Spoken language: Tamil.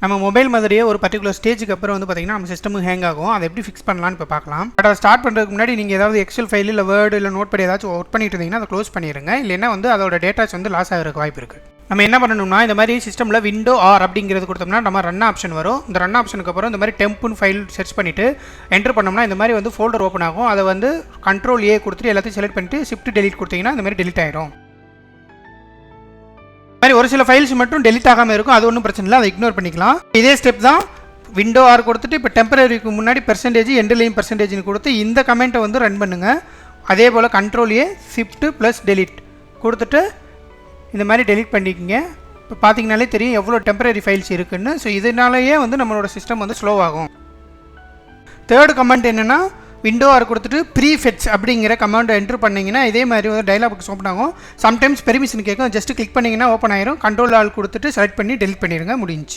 நம்ம மொபைல் மாதிரியே ஒரு பர்டிகுலர் ஸ்டேஜுக்கு அப்புறம் வந்து பார்த்தீங்கன்னா நம்ம சிஸ்டமும் ஹேங் ஆகும். அதை எப்படி ஃபிக்ஸ் பண்ணலான்னு இப்போ பார்க்கலாம். பட் அதை ஸ்டார்ட் பண்ணுறதுக்கு முன்னாடி நீங்கள் ஏதாவது எக்ஸல் ஃபைல் இல்லை வேர்டு இல்லை நோட் பேட் ஏதாச்சும் ஒர்க் பண்ணிட்டு இருந்தீங்கன்னா அதை க்ளோஸ் பண்ணிடுங்க. இல்லைன்னா வந்து அதோட டேட்டாஸ் வந்து லாஸ் ஆகிறதுக்கு வாய்ப்பு இருக்குது. நம்ம என்ன பண்ணணும்னா இந்த மாதிரி சிஸ்டமில் விண்டோ ஆர் அப்படிங்கிறது கொடுத்தோம்னா நம்ம ரன் ஆப்ஷன் வரும். இந்த ரன் ஆப்ஷனுக்கு அப்புறம் இந்த மாதிரி டெம்ப்னு ஃபைல் சர்ச் பண்ணிவிட்டு என்டர் பண்ணோம்னா இந்த மாதிரி வந்து ஃபோல்டர் ஓப்பன் ஆகும். அதை வந்து கண்ட்ரோல் ஏ கொடுத்துட்டு எல்லாத்தையும் செலக்ட் பண்ணிட்டு ஷிஃப்ட் டெலிட் கொடுத்தீங்கன்னா இந்த மாதிரி டெலிட் ஆகிடும். மாதிரி ஒரு சில ஃபைல்ஸ் மட்டும் டெலிட் ஆகாமல் இருக்கும். அது ஒன்றும் பிரச்சனை இல்லை, அதை இக்னோர் பண்ணிக்கலாம். இதே ஸ்டெப் தான் விண்டோ ஆர் கொடுத்துட்டு இப்போ டெம்பரரிக்கு முன்னாடி பெர்சன்டேஜ் எண்டுலையும் பெர்சன்டேஜ்னு கொடுத்து இந்த கமெண்ட்டை வந்து ரன் பண்ணுங்கள். அதே போல் control A shift plus delete கொடுத்துட்டு இந்த மாதிரி டெலிட் பண்ணிக்கோங்க. இப்போ பார்த்தீங்கனாலே தெரியும் எவ்வளோ டெம்பரரி ஃபைல்ஸ் இருக்குன்னு. ஸோ இதனாலேயே வந்து நம்மளோட சிஸ்டம் வந்து ஸ்லோ ஆகும். தேர்ட் கமெண்ட் என்னென்னா விண்டோ ஆர் கொடுத்துட்டு ப்ரீஃபெட்ச் அப்படிங்கிற கமாண்டை என்ட்ரு பண்ணிங்கன்னா இதே மாதிரி ஒரு டயலாக் பாக்ஸ் ஓப்பன் ஆகும். சம்டைம்ஸ் பெர்மிஷன் கேட்கும். ஜஸ்ட் கிளிக் பண்ணிங்கன்னா ஓப்பன் ஆயிரும். கண்ட்ரோல் ஆல் கொடுத்துட்டு செலக்ட் பண்ணி டெலிட் பண்ணிடுங்க, முடிஞ்சு.